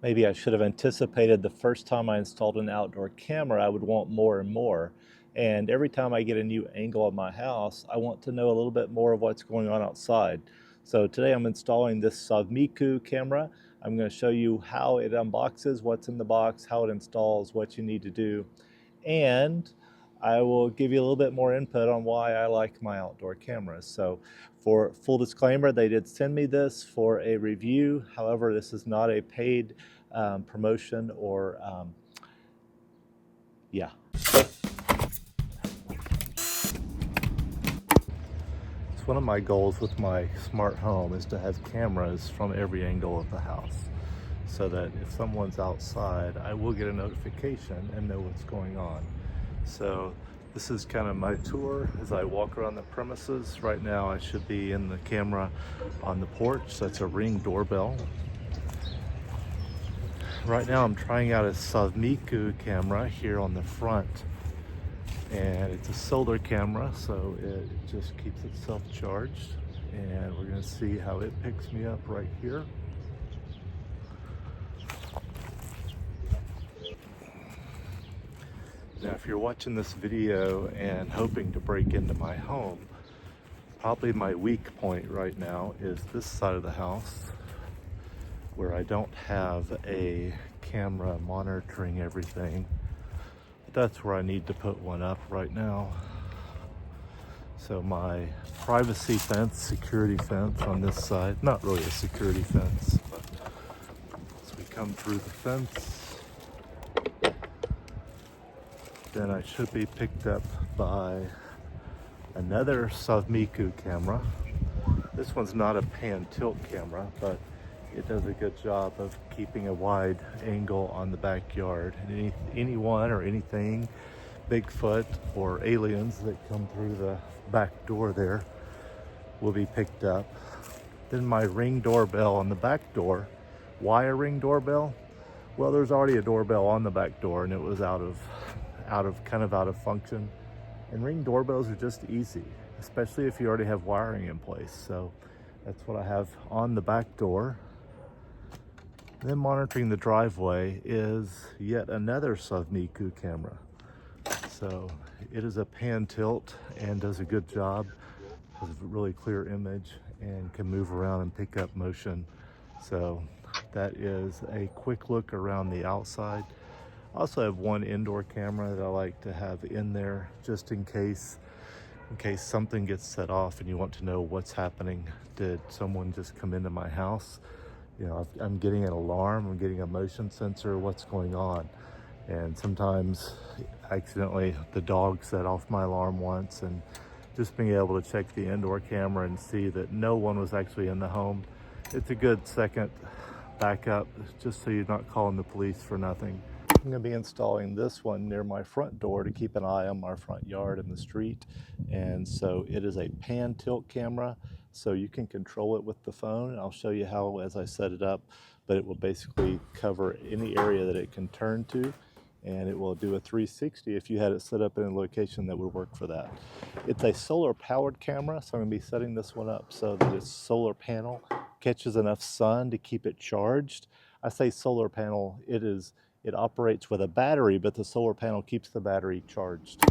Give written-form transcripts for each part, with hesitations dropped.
Maybe I should have anticipated the first time I installed an outdoor camera, I would want more and more. And every time I get a new angle of my house, I want to know a little bit more of what's going on outside. So today I'm installing this Sovmiku camera. I'm going to show you how it unboxes, what's in the box, how it installs, what you need to do. And I will give you a little bit more input on why I like my outdoor cameras. So for full disclaimer, they did send me this for a review. However, this is not a paid promotion or yeah. It's one of my goals with my smart home is to have cameras from every angle of the house, so that if someone's outside, I will get a notification and know what's going on. So this is kind of my tour as I walk around the premises. Right now I should be in the camera on the porch. That's a Ring doorbell. Right now I'm trying out a Sovmiku camera here on the front, and it's a solar camera, so it just keeps itself charged, and we're going to see how it picks me up right here. Now, if you're watching this video and hoping to break into my home, probably my weak point right now is this side of the house, where I don't have a camera monitoring everything. That's where I need to put one up right now. So my privacy fence, security fence on this side, not really a security fence, but as we come through the fence, then I should be picked up by another Sovmiku camera. This one's not a pan tilt camera, but it does a good job of keeping a wide angle on the backyard. And anyone or anything, Bigfoot or aliens that come through the back door there will be picked up. Then my Ring doorbell on the back door. Why a Ring doorbell? Well, there's already a doorbell on the back door and it was out of function. And Ring doorbells are just easy, especially if you already have wiring in place. So that's what I have on the back door. Then monitoring the driveway is yet another Sovmiku camera. So it is a pan tilt and does a good job, has a really clear image and can move around and pick up motion. So that is a quick look around the outside. I also have one indoor camera that I like to have in there just in case something gets set off and you want to know what's happening. Did someone just come into my house? You know, I'm getting an alarm, I'm getting a motion sensor, what's going on? And sometimes accidentally the dog set off my alarm once, and just being able to check the indoor camera and see that no one was actually in the home, it's a good second backup, just so you're not calling the police for nothing. I'm going to be installing this one near my front door to keep an eye on my front yard and the street. And so it is a pan tilt camera, so you can control it with the phone. I'll show you how as I set it up, but it will basically cover any area that it can turn to, and it will do a 360 if you had it set up in a location that would work for that. It's a solar powered camera, so I'm going to be setting this one up so that its solar panel catches enough sun to keep it charged. I say solar panel, it operates with a battery, but the solar panel keeps the battery charged.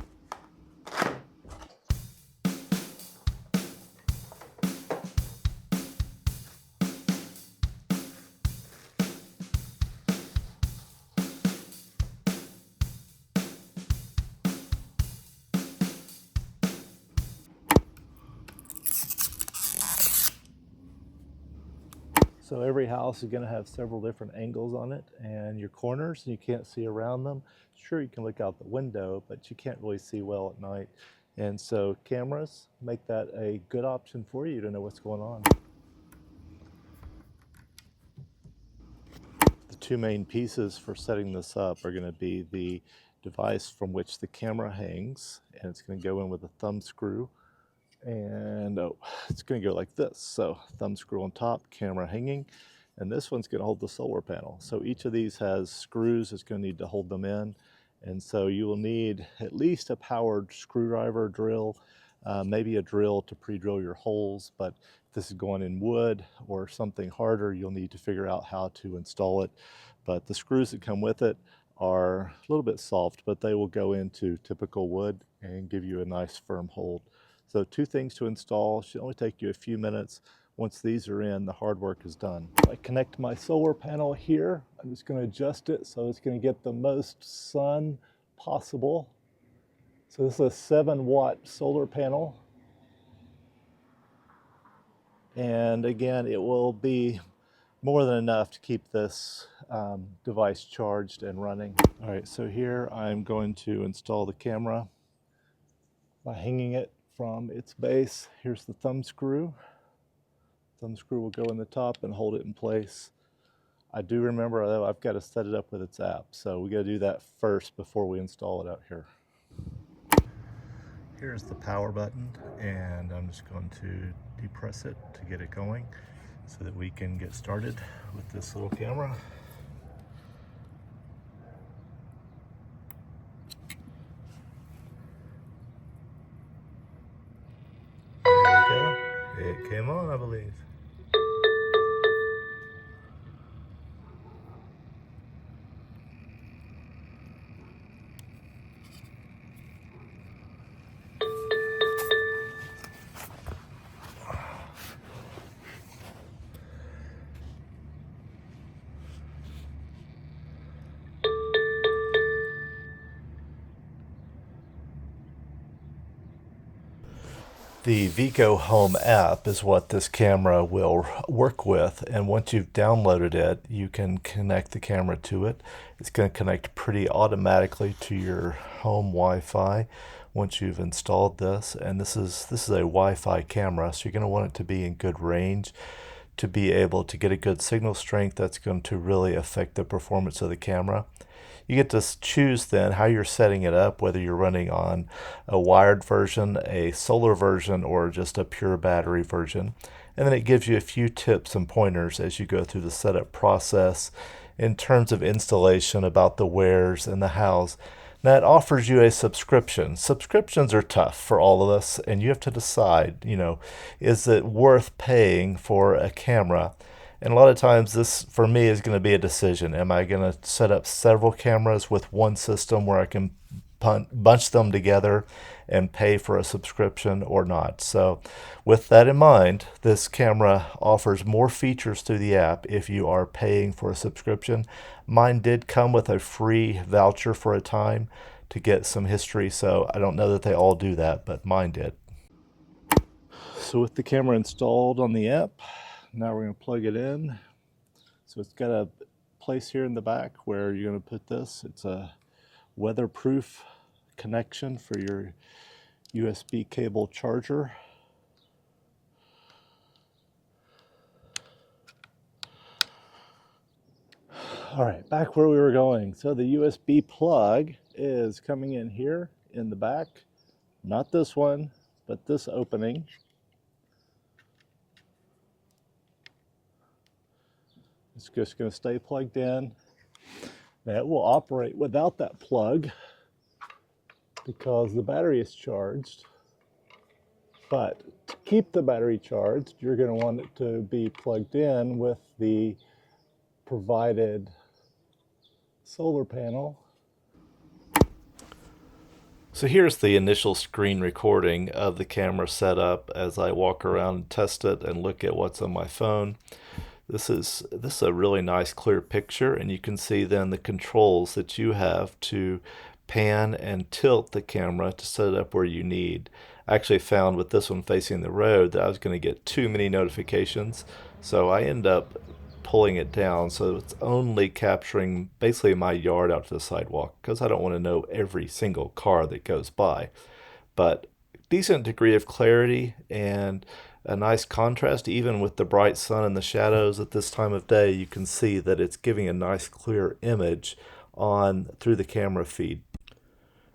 So every house is going to have several different angles on it, and your corners, and you can't see around them. Sure, you can look out the window, but you can't really see well at night. And so cameras make that a good option for you to know what's going on. The two main pieces for setting this up are going to be the device from which the camera hangs, and it's going to go in with a thumb screw. And it's going to go like this. So thumb screw on top, camera hanging, and this one's going to hold the solar panel. So each of these has screws. It's going to need to hold them in, and so you will need at least a powered screwdriver, drill, maybe a drill to pre-drill your holes, but if this is going in wood or something harder, you'll need to figure out how to install it. But the screws that come with it are a little bit soft, but they will go into typical wood and give you a nice firm hold. So 2 things to install, should only take you a few minutes. Once these are in, the hard work is done. I connect my solar panel here. I'm just going to adjust it so it's going to get the most sun possible. So this is a 7-watt solar panel. And again, it will be more than enough to keep this device charged and running. All right, so here I'm going to install the camera by hanging it from its base. Here's the thumb screw. Thumb screw will go in the top and hold it in place. I do remember, though, I've got to set it up with its app, so we got to do that first before we install it out here. Here's the power button, and I'm just going to depress it to get it going so that we can get started with this little camera. There we go. It came on, I believe. The Vico Home app is what this camera will work with, and once you've downloaded it, you can connect the camera to it. It's going to connect pretty automatically to your home Wi-Fi once you've installed this, and this is a Wi-Fi camera, so you're going to want it to be in good range to be able to get a good signal strength. That's going to really affect the performance of the camera. You get to choose then how you're setting it up, whether you're running on a wired version, a solar version, or just a pure battery version. And then it gives you a few tips and pointers as you go through the setup process in terms of installation, about the wheres and the hows. Now it offers you a subscription. Subscriptions are tough for all of us, and you have to decide, is it worth paying for a camera? And a lot of times this, for me, is going to be a decision. Am I going to set up several cameras with one system where I can bunch them together and pay for a subscription or not? So with that in mind, this camera offers more features through the app if you are paying for a subscription. Mine did come with a free voucher for a time to get some history, so I don't know that they all do that, but mine did. So with the camera installed on the app, now we're going to plug it in. So it's got a place here in the back where you're going to put this. It's a weatherproof connection for your USB cable charger. All right, back where we were going. So the USB plug is coming in here in the back. Not this one, but this opening. It's just going to stay plugged in. Now it will operate without that plug because the battery is charged. But to keep the battery charged, you're going to want it to be plugged in with the provided solar panel. So here's the initial screen recording of the camera setup as I walk around and test it and look at what's on my phone. This is a really nice clear picture, and you can see then the controls that you have to pan and tilt the camera to set it up where you need. I actually found with this one facing the road that I was going to get too many notifications, so I end up pulling it down so it's only capturing basically my yard out to the sidewalk, because I don't want to know every single car that goes by. But decent degree of clarity and a nice contrast. Even with the bright sun and the shadows at this time of day, you can see that it's giving a nice clear image on through the camera feed.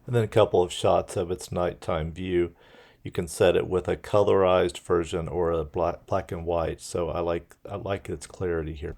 And then a couple of shots of its nighttime view. You can set it with a colorized version or a black and white, so I like its clarity here.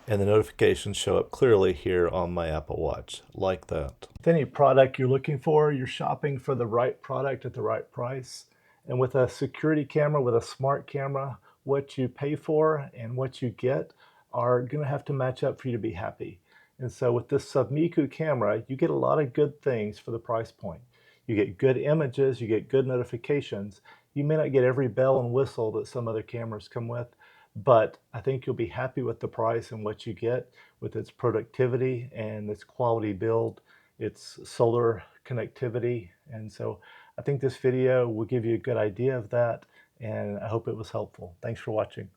And the notifications show up clearly here on my Apple Watch, like that. With any product you're looking for, you're shopping for the right product at the right price. And with a security camera, with a smart camera, what you pay for and what you get are going to have to match up for you to be happy. And so with this Sovmiku camera, you get a lot of good things for the price point. You get good images, you get good notifications. You may not get every bell and whistle that some other cameras come with, but I think you'll be happy with the price and what you get with its productivity and its quality build, its solar connectivity. And so I think this video will give you a good idea of that, and I hope it was helpful. Thanks for watching.